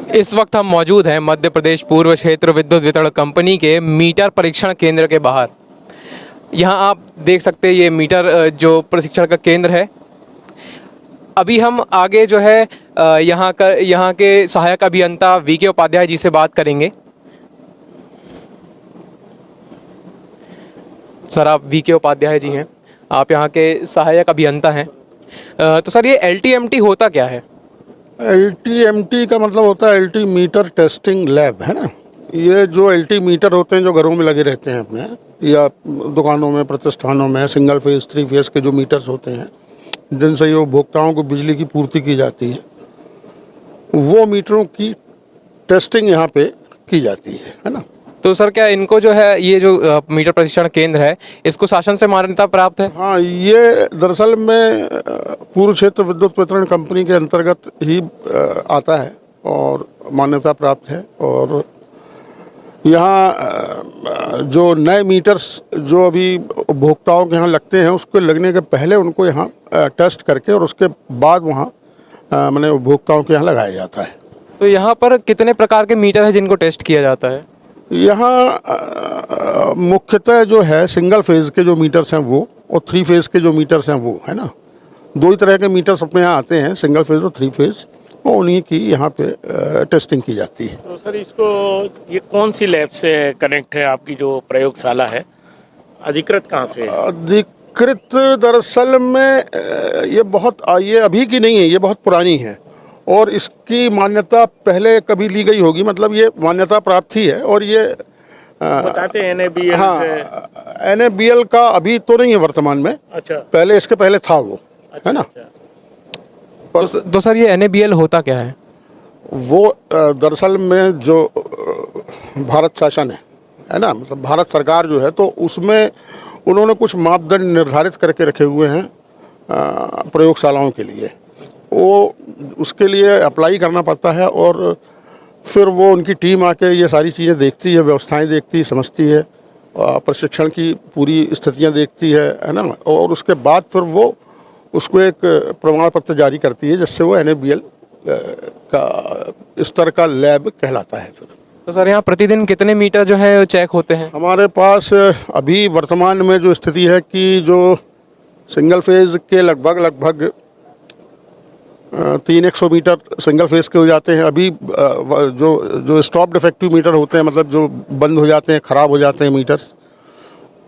इस वक्त हम मौजूद हैं मध्य प्रदेश पूर्व क्षेत्र विद्युत वितरण कंपनी के मीटर परीक्षण केंद्र के बाहर। यहाँ आप देख सकते हैं ये मीटर जो प्रशिक्षण का केंद्र है। अभी हम आगे जो है यहाँ के सहायक अभियंता वीके उपाध्याय जी से बात करेंगे। सर, आप वीके उपाध्याय जी हैं, आप यहाँ के सहायक अभियंता हैं। तो सर, ये LTMT होता क्या है? LTMT का मतलब होता है LT मीटर टेस्टिंग लैब, है ना। ये जो LT मीटर होते हैं जो घरों में लगे रहते हैं अपने, या दुकानों में, प्रतिष्ठानों में, सिंगल फेज 3 फेज के जो मीटर्स होते हैं जिनसे ये उपभोक्ताओं को बिजली की पूर्ति की जाती है, वो मीटरों की टेस्टिंग यहाँ पे की जाती है ना। तो सर, क्या इनको जो है ये जो मीटर प्रशिक्षण केंद्र है, इसको शासन से मान्यता प्राप्त है? हाँ, ये दरअसल में पूर्व क्षेत्र विद्युत वितरण कंपनी के अंतर्गत ही आता है और मान्यता प्राप्त है। और यहाँ जो नए मीटर्स जो अभी उपभोक्ताओं के यहाँ लगते हैं, उसके लगने के पहले उनको यहाँ टेस्ट करके और उसके बाद वहाँ मैंने उपभोक्ताओं के यहाँ लगाया जाता है। तो यहाँ पर कितने प्रकार के मीटर हैं जिनको टेस्ट किया जाता है? यहाँ मुख्यतः जो है सिंगल फेज के जो मीटर्स हैं वो, और 3 फेज के जो मीटर्स हैं वो, है ना। 2 ही तरह के मीटर्स अपने यहाँ आते हैं, सिंगल फेज और 3 फेज, और उन्हीं की यहाँ पे टेस्टिंग की जाती है। तो सर, इसको ये कौन सी लैब से कनेक्ट है? आपकी जो प्रयोगशाला है अधिकृत कहाँ से है? अधिकृत दरअसल में ये अभी की नहीं है, ये बहुत पुरानी है और इसकी मान्यता पहले कभी ली गई होगी, मतलब ये मान्यता प्राप्त ही है। और ये बताते हैं NABL। हाँ, NABL का अभी तो नहीं है वर्तमान में। अच्छा, पहले इसके पहले था वो, है ना। तो सर, ये NABL होता क्या है? वो दरअसल में जो भारत शासन है ना, मतलब भारत सरकार जो है, तो उसमें उन्होंने कुछ मापदंड निर्धारित करके रखे हुए हैं प्रयोगशालाओं के लिए। वो उसके लिए अप्लाई करना पड़ता है और फिर वो उनकी टीम आके ये सारी चीज़ें देखती है, व्यवस्थाएं देखती है, समझती है, प्रशिक्षण की पूरी स्थितियां देखती है ना। और उसके बाद फिर वो उसको एक प्रमाण पत्र जारी करती है जिससे वो NABL का स्तर का लैब कहलाता है फिर। तो सर, यहाँ प्रतिदिन कितने मीटर जो है चेक होते हैं? हमारे पास अभी वर्तमान में जो स्थिति है कि जो सिंगल फेज के लगभग 300 मीटर सिंगल फेज के हो जाते हैं। अभी जो स्टॉप डिफेक्टिव मीटर होते हैं, मतलब जो बंद हो जाते हैं, ख़राब हो जाते हैं मीटर्स,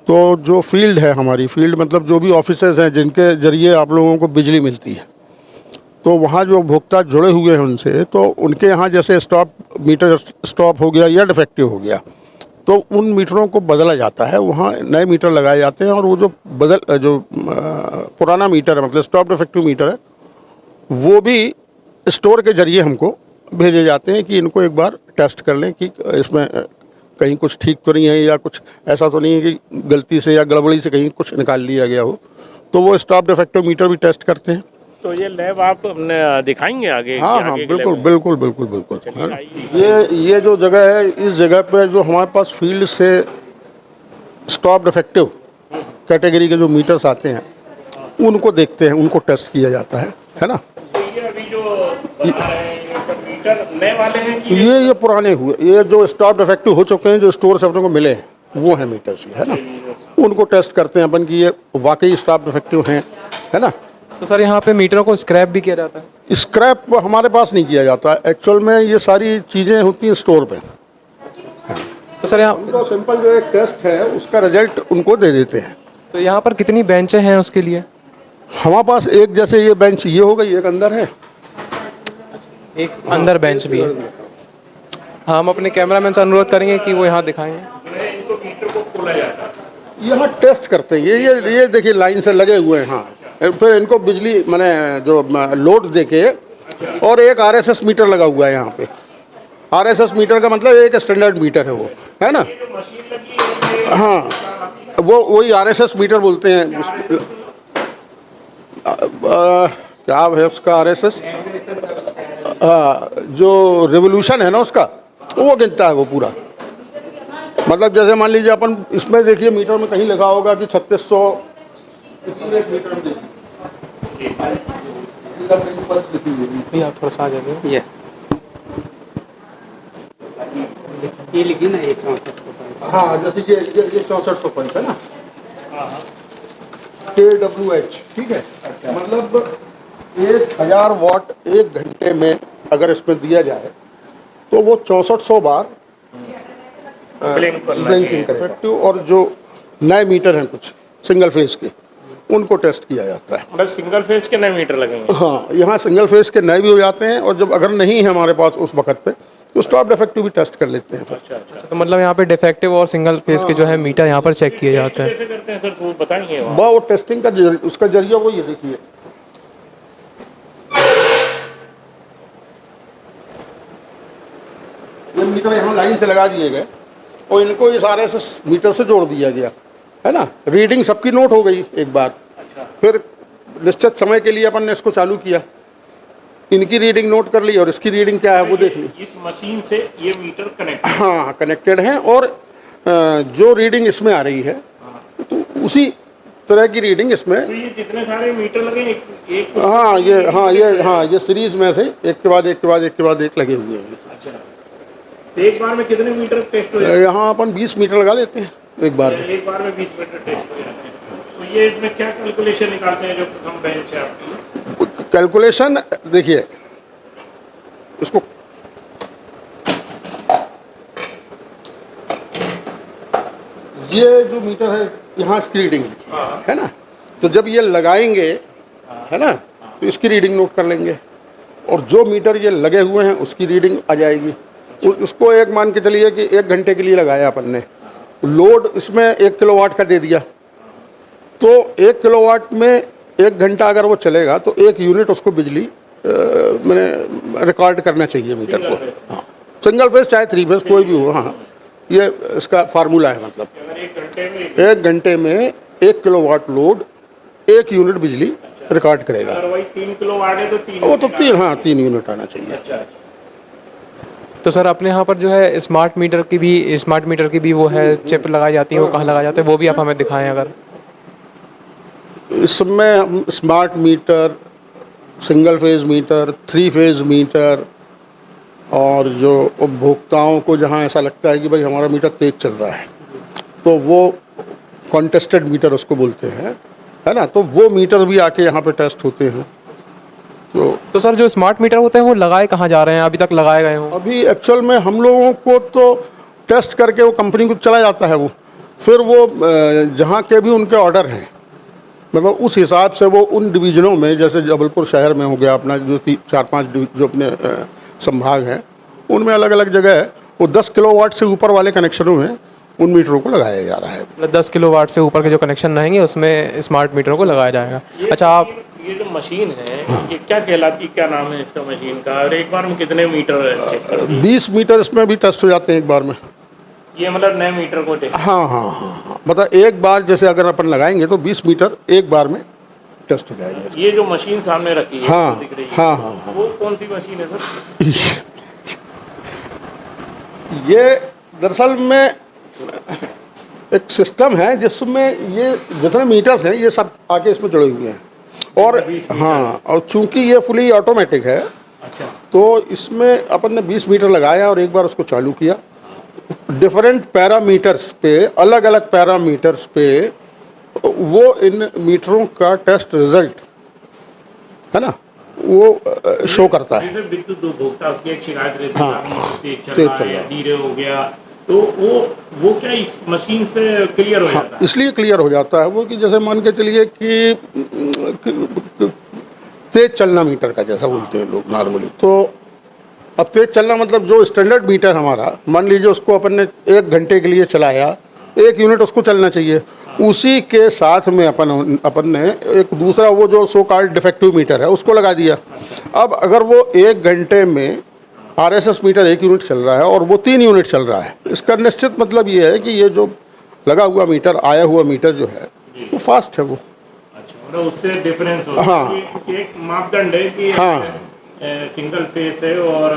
तो जो फील्ड है हमारी, फील्ड मतलब जो भी ऑफिसेज हैं जिनके जरिए आप लोगों को बिजली मिलती है, तो वहाँ जो उपभोक्ता जुड़े हुए हैं उनसे, तो उनके यहाँ जैसे मीटर स्टॉप हो गया या डिफेक्टिव हो गया, तो उन मीटरों को बदला जाता है, वहाँ नए मीटर लगाए जाते हैं। और वो जो पुराना मीटर है, मतलब स्टॉप डिफेक्टिव मीटर है, वो भी स्टोर के जरिए हमको भेजे जाते हैं कि इनको एक बार टेस्ट कर लें कि इसमें कहीं कुछ ठीक तो नहीं है, या कुछ ऐसा तो नहीं है कि गलती से या गड़बड़ी से कहीं कुछ निकाल लिया गया हो। तो वो स्टॉप डिफेक्टिव मीटर भी टेस्ट करते हैं। तो ये लैब आप दिखाएंगे आगे? हाँ, बिल्कुल। ये जो जगह है, इस जगह पे जो हमारे पास फील्ड से स्टॉप डिफेक्टिव कैटेगरी के जो मीटर्स आते हैं उनको देखते हैं, उनको टेस्ट किया जाता है ना। ये अभी जो बता रहे हैं मीटर नए वाले हैं कि ये पुराने हुए, ये जो स्टॉप डिफेक्टिव हो चुके हैं, जो स्टोर से अपने को मिले हैं, वो है मीटर्स, है ना। उनको टेस्ट करते हैं अपन कि ये वाकई स्टॉप डिफेक्टिव हैं, है ना। तो सर, यहाँ पे मीटरों को स्क्रैप भी किया जाता है? स्क्रैप हमारे पास नहीं किया जाता, एक्चुअल में ये सारी चीज़ें होती हैं स्टोर पे। तो सर, यहाँ उनको सिंपल जो एक टेस्ट है उसका रिजल्ट उनको दे देते हैं। तो यहाँ पर कितनी बेंचें हैं उसके लिए? हमारे पास एक, जैसे ये बेंच ये हो गई, एक अंदर है, एक अंदर बेंच भी है। हम अपने कैमरामैन से अनुरोध करेंगे कि वो यहाँ दिखाएंगे। इनको मीटर को खोला जाता है, यहाँ टेस्ट करते हैं। ये देखिए लाइन से लगे हुए हैं। हाँ, फिर इनको बिजली मैंने जो लोड देके, और एक RSS मीटर लगा हुआ है यहाँ पे। RSS मीटर का मतलब एक स्टैंडर्ड मीटर है वो, है ना। हाँ, वो वही RSS मीटर बोलते हैं। क्या है उसका RSS? जो रेवोल्यूशन है ना उसका, वो गिनता है वो पूरा। मतलब जैसे मान लीजिए अपन इसमें देखिए मीटर में कहीं लिखा होगा कि 3600 मीटर में देखिए, भैया थोड़ा सा आ जाइए। ये लिखी ना ये 6400। हाँ, जैसे ये 6400 पंच है ना, KWH, ठीक है। मतलब 1000 वाट 1 घंटे में अगर इसमें दिया जाए तो वो 6400 बार ब्लिंक करना ब्लिंकिंग चाहिए। इफेक्टिव। और जो नए मीटर हैं कुछ सिंगल फेज के, उनको टेस्ट किया जाता है। मतलब सिंगल फेज के नए मीटर लगेंगे। हाँ, यहाँ सिंगल फेज के नए भी हो जाते हैं, और जब अगर नहीं है हमारे पास उस वक्त पे तो स्टॉप डिफेक्टिव भी टेस्ट कर लेते हैं फिर। अच्छा अच्छा। तो मतलब यहाँ पे डिफेक्टिव और सिंगल फेस के जो है मीटर यहाँ पर चेक किए जाते हैं। कैसे करते हैं सर, वो बताएंगे वहाँ? वो टेस्टिंग का उसका जरिया वही है, देखिए ये मीटर यहाँ लाइन से लगा दिए गए और इनको इस सारे से मीटर से जोड़ दिया गया है ना। रीडिंग सबकी नोट हो गई एक बार। फिर निश्चित समय के लिए अपन ने इसको चालू किया, इनकी रीडिंग नोट कर ली और इसकी रीडिंग क्या है वो देख ली। इस मशीन से ये मीटर कनेक्ट। हाँ, कनेक्टेड हैं, और जो रीडिंग इसमें आ रही है तो उसी तरह की रीडिंग इसमें। तो ये जितने सारे मीटर लगे एक हाँ, ये सीरीज में से एक के बाद एक के बाद एक के बाद एक लगे हुए हैं। अच्छा, तो एक बार में कितने मीटर टेस्ट हो जाते हैं? यहाँ अपन 20 मीटर लगा लेते हैं एक बार में। एक बार में 20 मीटर टेस्ट हो जाते हैं। तो ये इसमें क्या कैलकुलेशन निकालते हैं जो प्रथम बेंच है आपकी? कैलकुलेशन देखिए, इसको ये जो मीटर है यहाँ इसकी रीडिंग लिखी है ना, तो जब ये लगाएंगे है ना तो इसकी रीडिंग नोट कर लेंगे, और जो मीटर ये लगे हुए हैं उसकी रीडिंग आ जाएगी। उसको एक मान के चलिए कि 1 घंटे के लिए लगाया अपन ने, लोड इसमें 1 किलोवाट का दे दिया, तो 1 किलोवाट में 1 घंटा अगर वो चलेगा तो 1 यूनिट उसको बिजली मैंने रिकॉर्ड करना चाहिए मीटर को। हाँ, सिंगल फेज चाहे 3 फेज कोई भी हो। हाँ, ये इसका फार्मूला है। मतलब अगर 1 घंटे में 1 किलोवाट लोड 1 यूनिट बिजली रिकॉर्ड करेगा। अगर वही 3 किलोवाट है तो 3 वो तो 3 यूनिट आना चाहिए। अच्छा। तो सर अपने यहाँ पर जो है स्मार्ट मीटर की भी वो है चिप लगाई जाती है, वो कहाँ लगाई जाती है वो भी आप हमें दिखाएं अगर। इसमें हम smart meter, single phase meter, 3 phase meter, और जो उपभोक्ताओं को जहाँ ऐसा लगता है कि भाई हमारा मीटर तेज चल रहा है तो वो कॉन्टेस्टेड मीटर उसको बोलते हैं, है ना, तो वो मीटर भी आके यहाँ पे टेस्ट होते हैं। तो सर जो स्मार्ट मीटर होते हैं वो लगाए कहाँ जा रहे हैं, अभी तक लगाए गए हों? अभी एक्चुअल में हम लोगों को तो टेस्ट करके वो कंपनी को चला जाता है, वो फिर वो जहाँ के भी उनके ऑर्डर हैं, मतलब उस हिसाब से वो उन डिवीज़नों में, जैसे जबलपुर शहर में हो गया अपना, जो 4-5 जो अपने संभाग हैं उनमें अलग अलग जगह है, वो 10 किलोवाट से ऊपर वाले कनेक्शनों में उन मीटरों को लगाया जा रहा है। मतलब 10 किलोवाट से ऊपर के जो कनेक्शन रहेंगे उसमें स्मार्ट मीटरों को लगाया जाएगा। अच्छा, आप ये जो मशीन है ये क्या कहलाती, क्या नाम है इसका मशीन का, और एक बार में कितने मीटर चेक करती है? 20 मीटर इसमें भी टेस्ट हो जाते हैं एक बार में। ये मतलब नए मीटर को टेस्ट? हाँ, मतलब एक बार जैसे अगर अपन लगाएंगे तो 20 मीटर एक बार में टेस्ट हो जाएंगे। ये जो मशीन सामने रखी है हाँ, दिख रही है, हाँ, वो कौन सी मशीन है सर? ये दरअसल में एक सिस्टम है जिसमें ये जितने मीटर्स हैं ये सब आके इसमें जुड़े हुए हैं, और हाँ, और चूंकि ये फुली ऑटोमेटिक है अच्छा, तो इसमें अपन ने 20 मीटर लगाया और एक बार उसको चालू किया। डिफरेंट पैरामीटर्स पे, अलग अलग पैरामीटर्स पे वो इन मीटरों का टेस्ट रिजल्ट है ना वो शो करता है। जैसे विद्युत उपभोक्ता उसकी एक शिकायत रहती हाँ, है तेज तेज चल चल रहा है रहा या धीरे हो गया, तो वो क्या इस मशीन से क्लियर हो जाता है? इसलिए क्लियर हो जाता है वो कि जैसे मान के चलिए कि तेज चलना मीटर का जैसा बोलते हैं लोग नॉर्मली, तो अब तेज चलना मतलब जो स्टैंडर्ड मीटर हमारा, मान लीजिए उसको अपन ने 1 घंटे के लिए चलाया, 1 यूनिट उसको चलना चाहिए, उसी के साथ में अपन ने एक दूसरा वो जो सो कॉल्ड डिफेक्टिव मीटर है उसको लगा दिया। अब अगर वो 1 घंटे में RSS मीटर 1 यूनिट चल रहा है और वो 3 यूनिट चल रहा है, इसका निश्चित मतलब ये है कि ये जो लगा हुआ मीटर, आया हुआ मीटर जो है वो फास्ट है वो। अच्छा, मतलब उससे डिफरेंस होता है। हाँ, एक मापदंड है कि हाँ, सिंगल फेस है और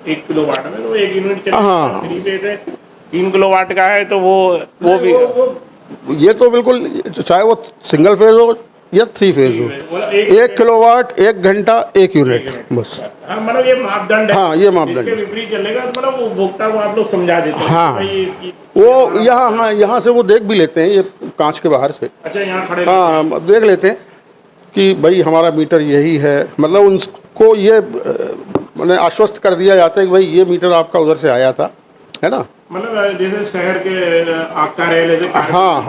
1 किलोवाट में तो 1 यूनिट चलेगा, हाँ, 3 फेस है 3 किलोवाट का है तो वो भी ये तो बिल्कुल, चाहे वो सिंगल फेज हो या 3 फेज हो, मतलब 1 किलोवाट 1 घंटा 1 यूनिट बस। हाँ, मतलब ये मापदंड है। हाँ, ये मापदंड इसके है। विपरीत चलेगा तो मतलब उपभोक्ता को आप लोग समझा देते हैं हाँ। कि भाई इसकी- वो यहाँ, हाँ, यहाँ से वो देख भी लेते हैं, ये कांच के बाहर से, अच्छा, यहाँ खड़े हाँ, देख लेते हैं कि भाई हमारा मीटर यही है। मतलब उनको ये मैंने आश्वस्त कर दिया जाता है कि भाई ये मीटर आपका उधर से आया था, है ना। मतलब जैसे शहर के कार्यालय से हाँ,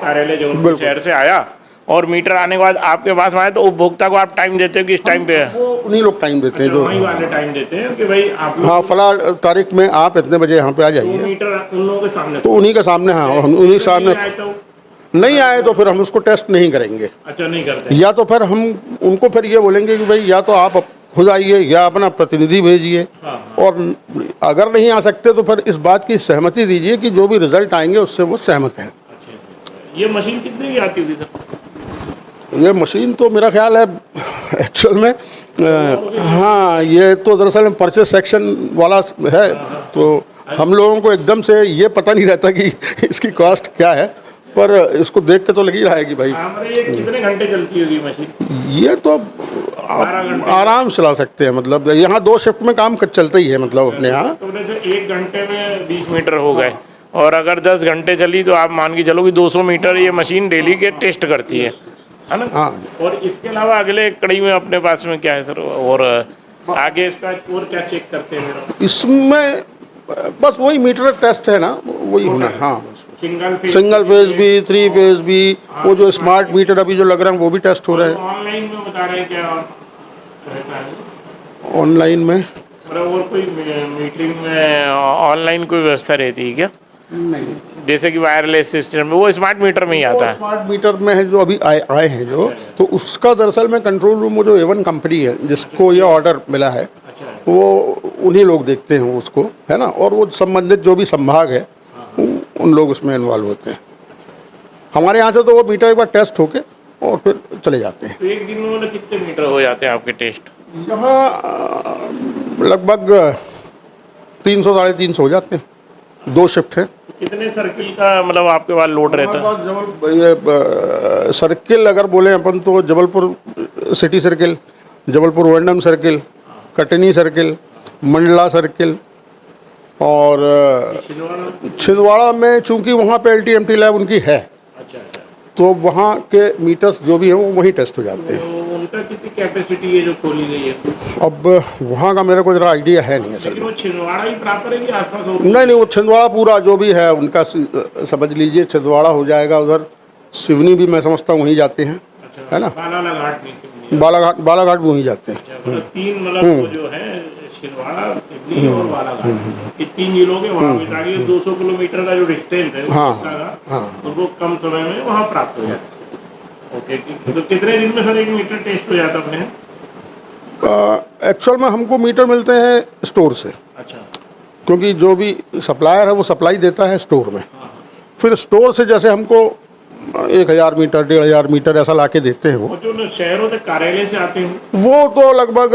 कार्यालय जो बिल्कुल। शहर से आया और मीटर आने के बाद आपके पास आया तो उपभोक्ता को आप टाइम देते हो कि इस टाइम पे है? वो उन्हीं लोग टाइम देते हैं जो, वही वाले टाइम देते हैं कि भाई आप लोग हाँ, फला तारीख में आप इतने बजे यहाँ पे आ वो जाइए, मीटर उन लोगों के सामने तो उन्हीं के सामने, हाँ, हम उन्हीं के सामने। आए तो नहीं आए तो फिर हम उसको टेस्ट नहीं करेंगे, अच्छा नहीं करते। या तो फिर हम उनको फिर ये बोलेंगे कि भाई या तो आप खुद आइए या अपना प्रतिनिधि भेजिए, और अगर नहीं आ सकते तो फिर इस बात की सहमति दीजिए कि जो भी रिजल्ट आएंगे उससे वो सहमत हैं। अच्छा, ये मशीन कितने की आती होगी सर? ये मशीन तो मेरा ख्याल है एक्चुअल में हाँ, ये तो दरअसल परचेस सेक्शन वाला है, तो हम लोगों को एकदम से ये पता नहीं रहता कि इसकी कॉस्ट क्या है, पर इसको देख के तो लग ही रहा है कि भाई हाँ, मतलब ये कितने घंटे चलती होगी मशीन? ये तो आप आराम से चला सकते हैं। मतलब यहाँ 2 शिफ्ट में काम चलता ही है, मतलब अपने यहाँ। तो जैसे 1 घंटे में 20 मीटर हो गए, और अगर 10 घंटे चली तो आप मान के चलो कि 200 मीटर ये मशीन डेली के टेस्ट करती है ना? हाँ, और इसके अलावा अगले कड़ी में अपने पास में क्या है सर, और आगे इसका और क्या चेक करते हैं? इसमें बस वही मीटर टेस्ट है ना, वही होना। हाँ, सिंगल फेज भी, 3 फेज भी, वो जो स्मार्ट मीटर अभी जो लग रहे हैं वो भी टेस्ट हो रहे हैं ऑनलाइन में बता रहे हैं क्या रहता है? ऑनलाइन में। मतलब और कोई मीटरिंग में ऑनलाइन कोई व्यवस्था रहती है क्या? नहीं, जैसे कि वायरलेस सिस्टम में वो स्मार्ट मीटर में ही आता है। स्मार्ट मीटर में है जो अभी आए हैं जो, तो उसका दरअसल में कंट्रोल रूम, वो जो A1 कंपनी है जिसको ये ऑर्डर मिला है, वो उन्हीं लोग देखते हैं उसको, है ना। और वो संबंधित जो भी संभाग है उन लोग उसमें इन्वॉल्व होते हैं। हमारे यहाँ से तो वो मीटर एक बार टेस्ट होके और फिर चले जाते हैं। तो एक दिन में मतलब कितने मीटर हो जाते हैं आपके टेस्ट? यहाँ लगभग 300-350 हो जाते हैं, 2 शिफ्ट हैं। कितने सर्किल का मतलब आपके पास लोड रहता है? ये सर्किल अगर बोले अपन तो Jabalpur city circle, Jabalpur O and M circle, Katni circle, Mandla circle, और छिंदवाड़ा में चूंकि वहाँ पे LTMT लैब उनकी है, अच्छा, तो वहाँ के मीटर्स जो भी हैं वो वहीं टेस्ट हो जाते हैं। तो उनका कितनी कैपेसिटी है जो खोली गई है? अब वहाँ का मेरे को ज़रा आइडिया है नहीं असल लेकिन में। वो छिंदवाड़ा ही प्रॉपर है कि आसपास और? नहीं, वो छिंदवाड़ा पूरा जो भी है उनका समझ लीजिए छिंदवाड़ा हो जाएगा। उधर सिवनी भी मैं समझता हूँ वहीं जाते हैं, है ना। बालाघाट नहीं, बालाघाट भी वहीं जाते हैं। मतलब 3 मतलब वो जो है छिंदवाड़ा, सिवनी और बालाघाट, ये 3 जिलों के वहाँ पे ताकि 200 किलोमीटर का जो डिस्टेंस है उसको कम समय में वहाँ प्राप्त हो जाए। ओके, तो कितने दिन में सर एक मीटर टेस्ट हो जाता अपने? एक्चुअल में हमको मीटर मिलते हैं स्टोर से, अच्छा, क्योंकि जो भी सप्लायर है वो सप्लाई देता है स्टोर में। फिर स्टोर से जैसे हमको 1000 मीटर 1500 मीटर ऐसा लाके देते हैं वो। और जो शहरों से कार्यालय से आते हैं वो तो लगभग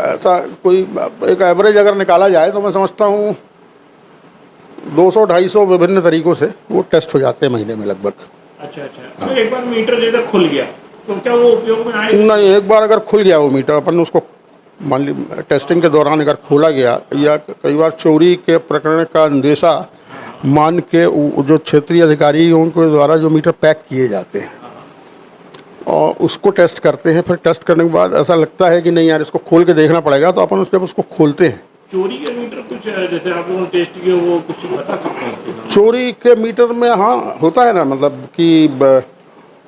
ऐसा कोई एक एवरेज अगर निकाला जाए तो मैं समझता हूँ 200-250 विभिन्न तरीकों से वो टेस्ट हो जाते हैं महीने में लगभग। अच्छा, तो एक बार मीटर जैसे खुल गया तो क्या वो उपयोग में आएगा? नहीं, एक बार अगर खुल गया वो मीटर, अपन उसको मान ली टेस्टिंग के दौरान अगर खोला गया, या कई बार चोरी के प्रकरण का अंदेशा मान के जो क्षेत्रीय अधिकारियों के द्वारा जो मीटर पैक किए जाते हैं और उसको टेस्ट करते हैं, फिर टेस्ट करने के बाद ऐसा लगता है कि नहीं यार इसको खोल के देखना पड़ेगा, तो अपन उसको खोलते हैं। चोरी के मीटर कुछ जैसे आप लोगों ने टेस्ट किए वो कुछ बता सकते हैं? चोरी के मीटर में हाँ होता है ना, मतलब कि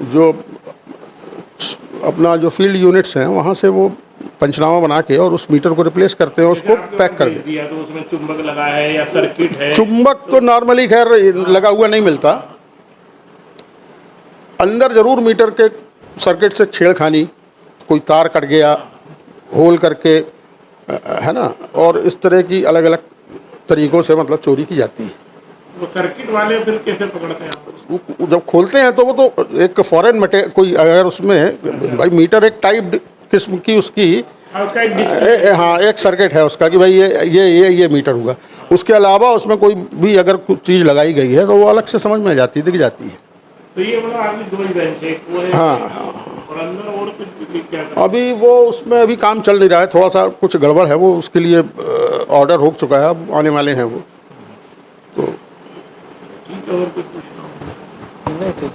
जो अपना जो फील्ड यूनिट्स हैं वहाँ से वो पंचनामा बना के और उस मीटर को रिप्लेस करते हैं, उसको पैक कर देते दिया तो उसमें चुंबक लगा है या सर्किट है? चुंबक तो नॉर्मली खैर लगा हुआ नहीं मिलता, अंदर जरूर मीटर के सर्किट से छेड़खानी, कोई तार कट गया होल करके, है ना, और इस तरह की अलग अलग तरीकों से मतलब चोरी की जाती है। वो सर्किट वाले फिर कैसे पकड़ते हैं आप? जब खोलते हैं तो वो तो एक फॉरेन मटेरियल कोई अगर उसमें भाई मीटर एक टाइप किस्म की उसकी उसका एक हाँ एक सर्किट है उसका कि भाई ये मीटर हुआ, उसके अलावा उसमें कोई भी अगर कुछ चीज़ लगाई गई है तो वो अलग से समझ में आ जाती है, दिख जाती है। तो ये मतलब आगे दो ही बेंच है, एक वो है और अंदर और कुछ भी क्या कर अभी वो उसमें अभी काम चल नहीं रहा है, थोड़ा सा कुछ गड़बड़ है, वो उसके लिए ऑर्डर हो चुका है, अब आने वाले हैं वो। ठीक है, और कुछ पूछना हो? नहीं ठीक।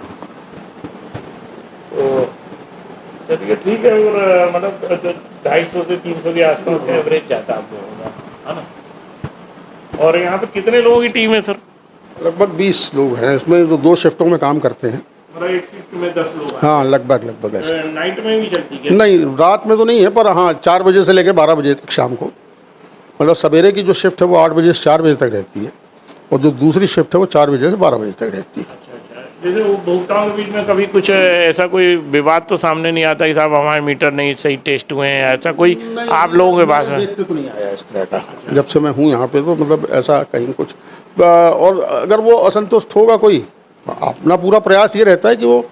तो चलिए ठीक है। और मतलब 250 से 300 के आसपास का एवरेज जाता है आप लोगों का, है ना? और यहाँ पे कितने लोगों की टीम है सर? लगभग 20 लोग हैं इसमें, तो 2 शिफ्टों में काम करते हैं। मतलब एक शिफ्ट में 10 लोग हैं। हाँ, लगभग ऐसे। नाइट में भी चलती है? नहीं, रात में तो नहीं है, पर हाँ 4 बजे से लेकर 12 बजे तक शाम को। मतलब सवेरे की जो शिफ्ट है वो 8 बजे से 4 बजे तक रहती है, और जो दूसरी शिफ्ट है वो 4 बजे से 12 बजे तक रहती है। अच्छा। जैसे उपभोक्ताओं के बीच में कभी कुछ ऐसा कोई विवाद तो सामने नहीं आता कि साहब हमारे मीटर नहीं सही टेस्ट हुए हैं, ऐसा कोई आप लोगों के पास में? देखते तो नहीं आया इस तरह का, जब से मैं हूँ यहाँ पे, तो मतलब ऐसा कहीं कुछ। और अगर वो असंतुष्ट होगा कोई, अपना पूरा प्रयास ये रहता है कि वो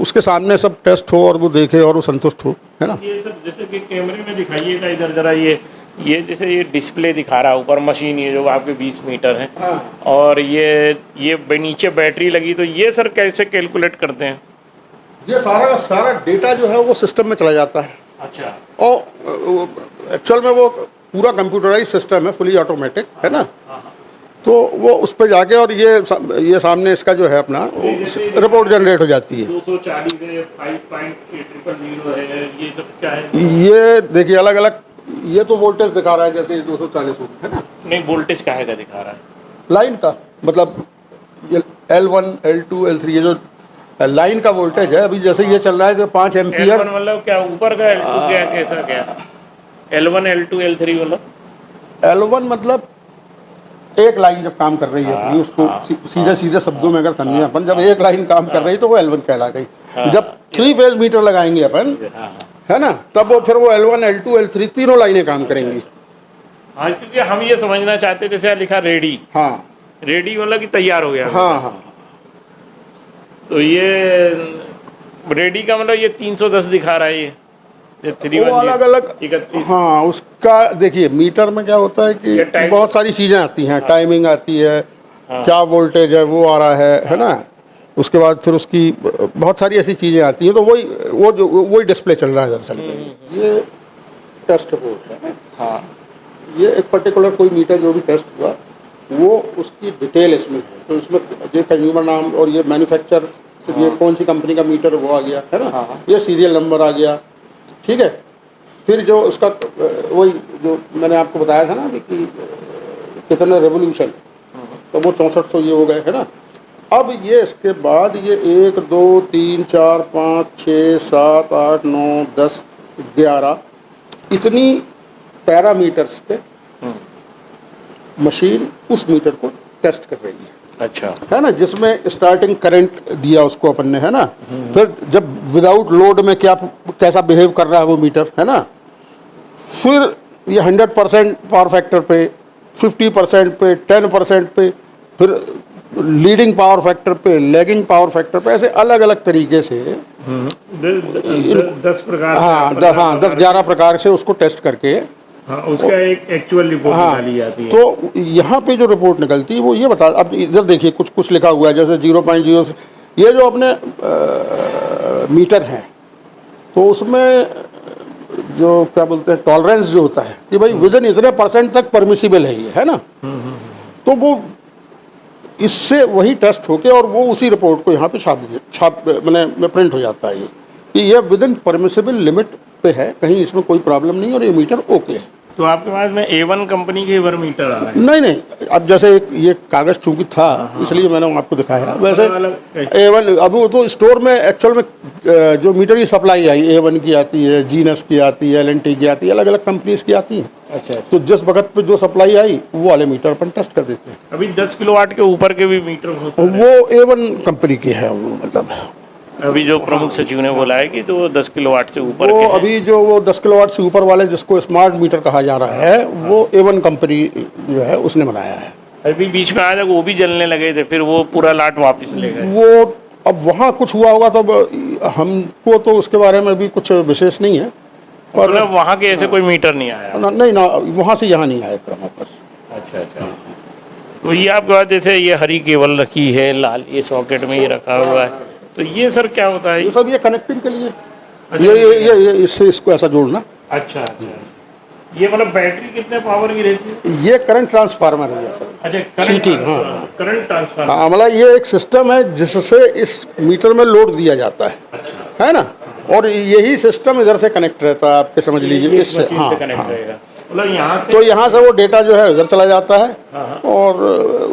उसके सामने सब टेस्ट हो और वो देखे और वो संतुष्ट हो, है ना। ये सर जैसे कि कैमरे में दिखाइएगा इधर जरा, ये जैसे ये डिस्प्ले दिखा रहा है ऊपर मशीन, ये जो आपके 20 मीटर है, और ये नीचे बैटरी लगी, तो ये सर कैसे कैलकुलेट करते हैं? ये सारा डेटा जो है वो सिस्टम में चला जाता है। अच्छा। और एक्चुअल में वो पूरा कंप्यूटराइज सिस्टम है, फुली ऑटोमेटिक, है ना। तो वो उस पर जाके, और ये सामने इसका जो है अपना रिपोर्ट जनरेट हो जाती है। 240 है, 5.000 है, ये सब क्या है? ये देखिए अलग अलग, ये तो वोल्टेज दिखा रहा है, जैसे 240 है ना। नहीं, वोल्टेज काहे का दिखा रहा है? लाइन का, मतलब ये L1 L2 L3, ये जो लाइन का वोल्टेज है, अभी जैसे ये चल रहा है तो 5 एम्पियर। L1 मतलब क्या ऊपर का, L2 क्या, कैसा क्या? L1 L2 L3 मतलब? L1 मतलब एक लाइन जब काम कर रही है अपनी, उसको सीधे शब्दों में अगर समझे अपन, जब एक लाइन काम कर रही है तो वो L1 कहला गई। जब 3 फेज मीटर लगाएंगे अपन, है ना, तब वो फिर वो L1 L2 L3 तीनों लाइनें काम करेंगी। हाँ, क्योंकि हम ये समझना चाहते थे, जैसे यहाँ लिखा रेडी, हाँ, रेडी मतलब कि तैयार हो गया। हाँ। तो ये रेडी का मतलब ये 310 दिखा रहा है, ये 3 वो अलग अलग 31। हाँ, उसका देखिए मीटर में क्या होता है कि बहुत सारी चीज़ें आती हैं, टाइमिंग आती है, क्या वोल्टेज है वो आ रहा है ना। उसके बाद फिर उसकी बहुत सारी ऐसी चीज़ें आती हैं, तो वही डिस्प्ले चल रहा है दरअसल में। ये टेस्ट बोर्ड है ना। हाँ, ये एक पर्टिकुलर कोई मीटर जो भी टेस्ट हुआ, वो उसकी डिटेल इसमें है। तो इसमें ये कंज्यूमर नाम और ये मैन्युफैक्चर, तो ये कौन सी कंपनी का मीटर वो आ गया, है ना। ये सीरियल नंबर आ गया, ठीक है। फिर जो उसका वही जो मैंने आपको बताया था ना अभी कि कितना रेवोल्यूशन, तो वो 6400 ये हो गए, है ना। अब ये इसके बाद ये 1 2 3 4 5 6 7 8 9 10 11 इतनी पैरामीटर्स पे मशीन उस मीटर को टेस्ट कर रही है। अच्छा, है ना, जिसमें स्टार्टिंग करंट दिया उसको अपन ने, है ना। फिर जब विदाउट लोड में कैसा बिहेव कर रहा है वो मीटर, है ना। फिर ये 100% पावर फैक्टर पे, 50% पे, 10% पे, फिर लीडिंग पावर फैक्टर पे, लैगिंग पावर फैक्टर पे, ऐसे अलग अलग तरीके से 10 प्रकार। हाँ 10-11 प्रकार से उसको टेस्ट करके हाँ, उसका एक एक्चुअल रिपोर्ट निकाली जाती है। तो यहाँ पे जो रिपोर्ट निकलती है वो ये बता, अब इधर देखिए कुछ लिखा हुआ है, जैसे 0.0 से ये जो अपने मीटर हैं, तो उसमें जो क्या बोलते हैं टॉलरेंस जो होता है कि भाई विदिन इतने % तक परमिसिबल है ये, है ना। तो वो इससे वही टेस्ट होके और वो उसी रिपोर्ट को यहाँ पे छाप मैंने प्रिंट हो जाता है ये कि ये विदिन परमिसिबल लिमिट पे है, कहीं इसमें कोई प्रॉब्लम नहीं और ये मीटर ओके है। तो आपके पास में A1 कंपनी के वर मीटर आ रहे हैं? नहीं, अब जैसे ये कागज चूंकि था इसलिए मैंने आपको दिखाया। वैसे A1 अभी वो तो स्टोर में एक्चुअल में जो मीटर की सप्लाई आई A1 की आती है, जीनस की आती है, LNT की आती है, अलग अलग कंपनीज की आती है। अच्छा, तो जिस वक्त पे जो सप्लाई आई वो वाले मीटर अपन टेस्ट कर देते हैं। अभी 10 किलोवाट के ऊपर के भी मीटर हो सकते हैं? वो A1 कंपनी की है वो, मतलब अभी जो प्रमुख सचिव ने बोला है कि तो 10 किलोवाट से ऊपर वो के हैं। अभी जो वो 10 किलोवाट से ऊपर वाले जिसको स्मार्ट मीटर कहा जा रहा है, वो A1 कंपनी जो है उसने बनाया है। अभी बीच में आया था वो भी जलने लगे थे, फिर वो पूरा लाट वापस ले गए। वो अब वहाँ कुछ हुआ होगा, तो अब हमको तो उसके बारे में भी कुछ विशेष नहीं है, पर मतलब वहाँ के ऐसे कोई मीटर नहीं आया? नहीं ना, वहाँ से यहाँ नहीं आए वापस। अच्छा। तो ये आपके पास जैसे ये हरी केबल रखी है, लाल ये सॉकेट में ये रखा हुआ है, तो ये सर क्या होता है? ये सब ये कनेक्टिंग के लिए, अच्छा, ये इससे इसको ऐसा जोड़ना। अच्छा अच्छा, ये मतलब बैटरी कितने पावर की रहती है? ये करंट ट्रांसफार्मर है सर। अच्छा, CT, करंट ट्रांसफर। हाँ, मतलब ये एक सिस्टम है जिससे इस मीटर में लोड दिया जाता है ना, और यही सिस्टम इधर से कनेक्ट रहता है, आपके समझ लीजिए इससे। हाँ, कनेक्ट हाँ। रहेगा, मतलब यहाँ से तो यहाँ से वो डेटा जो है उधर चला जाता है, हाँ। और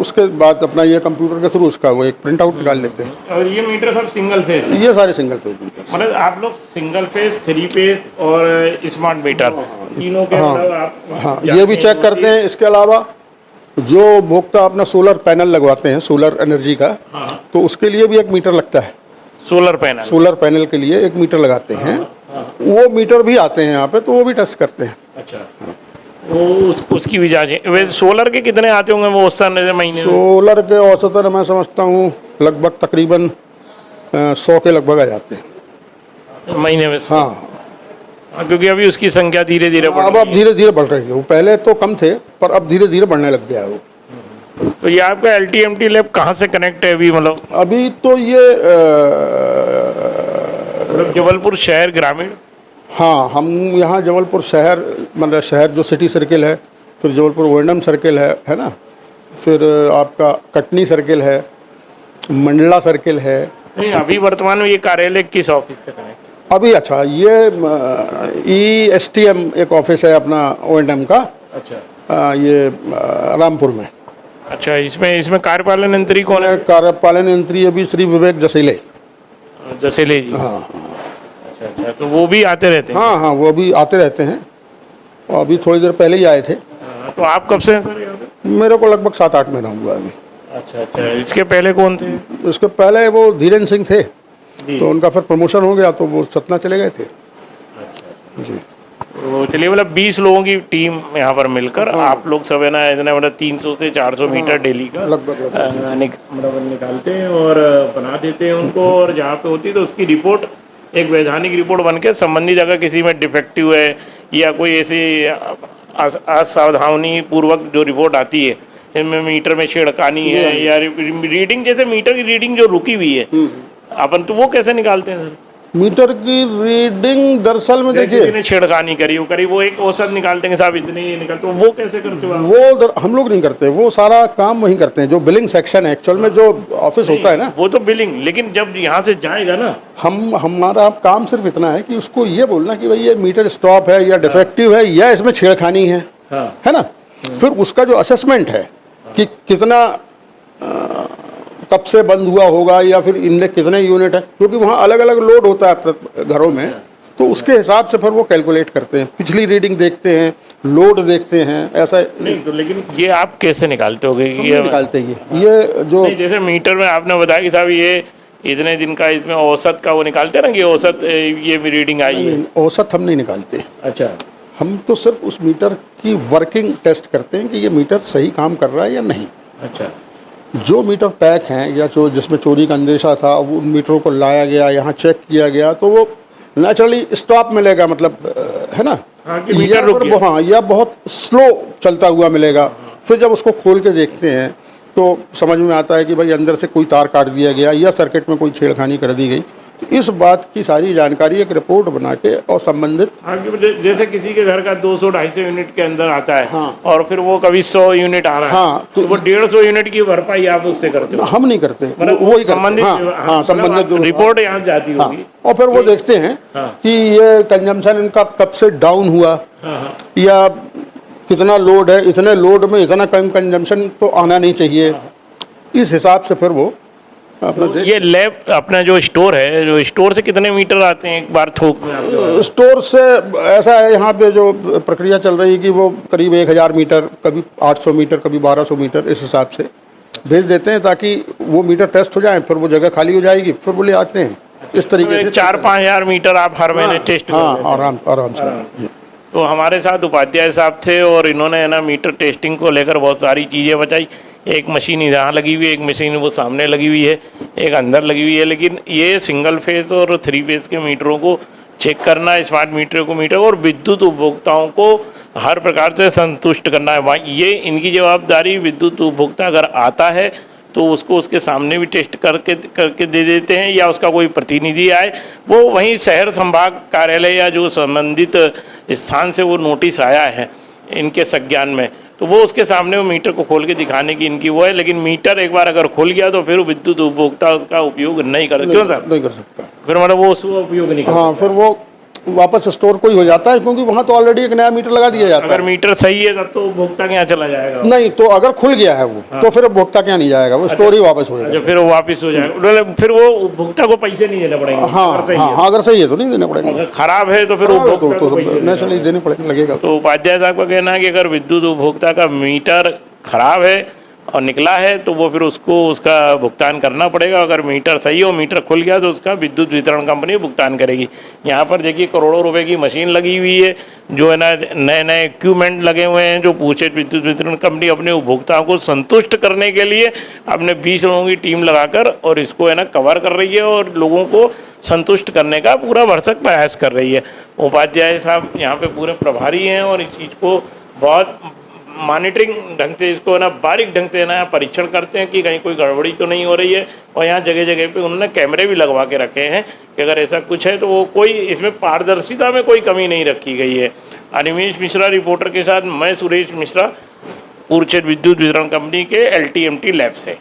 उसके बाद अपना ये कंप्यूटर के थ्रू उसका वो एक प्रिंट आउट निकाल लेते हैं। और ये मीटर सब सिंगल फेज है? ये सारे सिंगल फेज मीटर। मतलब आप लोग सिंगल फेज, 3 फेज और स्मार्ट मीटर तीनों के मतलब आप हाँ, ये भी चेक करते हैं। इसके अलावा जो भोक्ता अपना सोलर पैनल लगवाते हैं, सोलर एनर्जी का, तो उसके लिए भी एक मीटर लगता है। सोलर पैनल, सोलर पैनल के लिए एक मीटर लगाते हैं, वो मीटर भी आते हैं यहाँ पे, तो वो भी टेस्ट करते हैं। अच्छा, वो उसकी भी जांच है। वैसे सोलर के कितने आते होंगे वो औसतन महीने में? सोलर के औसतन मैं समझता हूँ लगभग तकरीबन 100 के लगभग आ जाते हैं महीने में? हाँ, क्योंकि अभी उसकी संख्या धीरे धीरे अब धीरे धीरे बढ़ रही है। वो पहले तो कम थे, पर अब धीरे धीरे बढ़ने लग गया है वो। तो ये आपका LTMT लैब कहाँ से कनेक्ट है अभी? मतलब अभी तो ये जबलपुर शहर ग्रामीण? हाँ, हम यहाँ जबलपुर शहर, मतलब शहर जो सिटी सर्किल है, फिर जबलपुर ओएनएम सर्किल है ना, फिर आपका कटनी सर्किल है, मंडला सर्किल है। नहीं, अभी वर्तमान में ये कार्यालय किस ऑफिस से कनेक्ट? अभी अच्छा, ये ESTM एक ऑफिस है अपना ओएनएम का। अच्छा, ये रामपुर में। अच्छा, इसमें कार्यपालन यंत्री कौन है? कार्यपालन यंत्री अभी श्री विवेक जसेले। जसेले जी? हाँ अच्छा अच्छा, तो वो भी आते रहते हैं? हाँ हाँ, वो भी आते रहते हैं, और अभी थोड़ी देर पहले ही आए थे। तो आप कब से हैं सर यहाँ पे? मेरे को लगभग 7-8 महीना हुआ अभी। अच्छा अच्छा, इसके पहले कौन थे? इसके पहले वो धीरेन्द्र सिंह थे, तो उनका फिर प्रमोशन हो गया, तो वो सतना चले गए थे। जी, तो चलिए, मतलब 20 लोगों की टीम यहाँ पर मिलकर आप लोग सब है ना, इतना मतलब 300 से 400 मीटर डेली का लगभग मतलब निकालते हैं और बना देते हैं उनको, और जहाँ पे होती है तो उसकी रिपोर्ट एक वैधानिक रिपोर्ट बन के संबंधित अगर किसी में डिफेक्टिव है या कोई ऐसी असावधानी पूर्वक जो रिपोर्ट आती है, इनमें मीटर में छेड़खानी है या रीडिंग, जैसे मीटर की रीडिंग जो रुकी हुई है अपन, तो वो कैसे निकालते हैं सर? मीटर की रीडिंग दरअसल में देखिए, किसी ने छेड़खानी करी हो, करीब वो एक औसत निकालते हैं साहब, इतने ही निकालते, तो वो कैसे करते हो आप? वो हम लोग नहीं करते, वो सारा काम वही करते हैं। जो बिलिंग सेक्शन है एक्चुअल में, जो ऑफिस होता है ना, वो तो बिलिंग, लेकिन जब यहाँ से जाएगा ना, हमारा काम सिर्फ इतना है कि उसको ये बोलना कि भाई ये मीटर स्टॉप है या डिफेक्टिव है या इसमें छेड़खानी है ना। फिर उसका जो असेसमेंट है कि कितना कब से बंद हुआ होगा, या फिर इनमें कितने यूनिट है, क्योंकि वहाँ अलग अलग लोड होता है घरों में, तो उसके हिसाब से फिर वो कैलकुलेट करते हैं। पिछली रीडिंग देखते हैं, लोड देखते हैं, ऐसा नहीं तो। लेकिन ये आप कैसे निकालते होगे? ये निकालते हैं ये जो जैसे मीटर में आपने बताया कि साहब ये इतने दिन का, इसमें औसत का वो निकालते हैं ना कि औसत ये रीडिंग आई है? औसत हम नहीं निकालते। अच्छा, हम तो सिर्फ उस मीटर की वर्किंग टेस्ट करते हैं कि ये मीटर सही काम कर रहा है या नहीं। अच्छा, जो मीटर पैक हैं या जो जिसमें चोरी का अंदेशा था, वो उन मीटरों को लाया गया, यहाँ चेक किया गया, तो वो नेचुरली स्टॉप मिलेगा, मतलब है ना, या बहुत स्लो चलता हुआ मिलेगा। फिर जब उसको खोल के देखते हैं तो समझ में आता है कि भाई अंदर से कोई तार काट दिया गया या सर्किट में कोई छेड़खानी कर दी गई। तो इस बात की सारी जानकारी एक रिपोर्ट बना के और संबंधित, जैसे किसी के घर का 200-250 यूनिट के अंदर आता है, और फिर वो कभी 100 यूनिट आ रहा है, तो वो 150 यूनिट की भरपाई आप उससे करते हो? हम नहीं करते, वही संबंधित जो रिपोर्ट यहाँ जाती होगी, और फिर वो देखते हैं कि ये कंजम्पशन इनका कब से डाउन हुआ, या कितना लोड है, इतने लोड में इतना कम कंजम्पशन तो आना नहीं चाहिए। इस हिसाब से फिर वो तो ये लैब अपना जो स्टोर है, जो स्टोर से कितने मीटर आते हैं एक बार थोक में? स्टोर से ऐसा है, यहाँ पे जो प्रक्रिया चल रही है कि वो करीब 1000 मीटर, कभी 800 मीटर, कभी 1200 मीटर, इस हिसाब से भेज देते हैं, ताकि वो मीटर टेस्ट हो जाए, फिर वो जगह खाली हो जाएगी, फिर वो ले आते हैं। इस तरीके से 4-5 हज़ार मीटर आप हर महीने टेस्ट? आराम से। तो हमारे साथ उपाध्याय साहब थे, और इन्होंने ना मीटर टेस्टिंग को लेकर बहुत सारी चीज़ें बताई। एक मशीन यहाँ लगी हुई है, एक मशीन वो सामने लगी हुई है, एक अंदर लगी हुई है, लेकिन ये सिंगल फेज और 3 फेज के मीटरों को चेक करना, स्मार्ट मीटर को मीटर और विद्युत उपभोक्ताओं को हर प्रकार से संतुष्ट करना है। ये इनकी जवाबदारी, विद्युत उपभोक्ता अगर आता है तो उसको उसके सामने भी टेस्ट करके दे देते हैं, या उसका कोई प्रतिनिधि आए, वो वहीं शहर संभाग कार्यालय या जो संबंधित स्थान से वो नोटिस आया है इनके संज्ञान में, तो वो उसके सामने वो मीटर को खोल के दिखाने की इनकी वो है। लेकिन मीटर एक बार अगर खुल गया तो फिर विद्युत उपभोक्ता उसका उपयोग नहीं कर सकता। क्यों सर? नहीं कर सकता। फिर मतलब वो उसका उपयोग नहीं कर हाँ, फिर वो वापस स्टोर को ही हो जाता है, क्योंकि वहाँ तो ऑलरेडी एक नया मीटर लगा दिया जाता अगर है। मीटर सही है तब तो उपभोक्ता के यहाँ चला जाएगा। नहीं, तो अगर खुल गया है वो तो फिर उपभोक्ता क्या नहीं जाएगा, वो स्टोर ही वापस हो अच्छा, जाएगा। फिर वो वापस हो जाएगा, मतलब फिर वो उपभोक्ता को पैसे नहीं देने पड़ेंगे। हाँ अगर सही हाँ है। हाँ, अगर सही है तो नहीं देने पड़ेंगे। अगर खराब है तो फिर तो उपभोक्ता को पैसे देने नेचुरली देने पड़ेंगे, लगेगा। तो उपाध्याय साहब का कहना है कि अगर विद्युत उपभोक्ता का मीटर खराब है और निकला है तो वो फिर उसको उसका भुगतान करना पड़ेगा। अगर मीटर सही हो, मीटर खुल गया तो उसका विद्युत वितरण कंपनी भुगतान करेगी। यहाँ पर देखिए करोड़ों रुपए की मशीन लगी हुई है, जो है ना नए नए इक्विपमेंट लगे हुए हैं, जो पूछे विद्युत वितरण कंपनी अपने उपभोक्ताओं को संतुष्ट करने के लिए अपने 20 लोगों की टीम लगाकर और इसको है ना कवर कर रही है और लोगों को संतुष्ट करने का पूरा भरसक प्रयास कर रही है। उपाध्याय साहब यहाँ पे पूरे प्रभारी हैं और इस चीज़ को बहुत मॉनिटरिंग ढंग से, इसको ना बारीक ढंग से ना परीक्षण करते हैं कि कहीं कोई गड़बड़ी तो नहीं हो रही है। और यहाँ जगह जगह पे उन्होंने कैमरे भी लगवा के रखे हैं कि अगर ऐसा कुछ है तो वो कोई इसमें पारदर्शिता में कोई कमी नहीं रखी गई है। अनिमेश मिश्रा रिपोर्टर के साथ मैं सुरेश मिश्रा, पूर्व क्षेत्र विद्युत वितरण कंपनी के LTMT लैब से।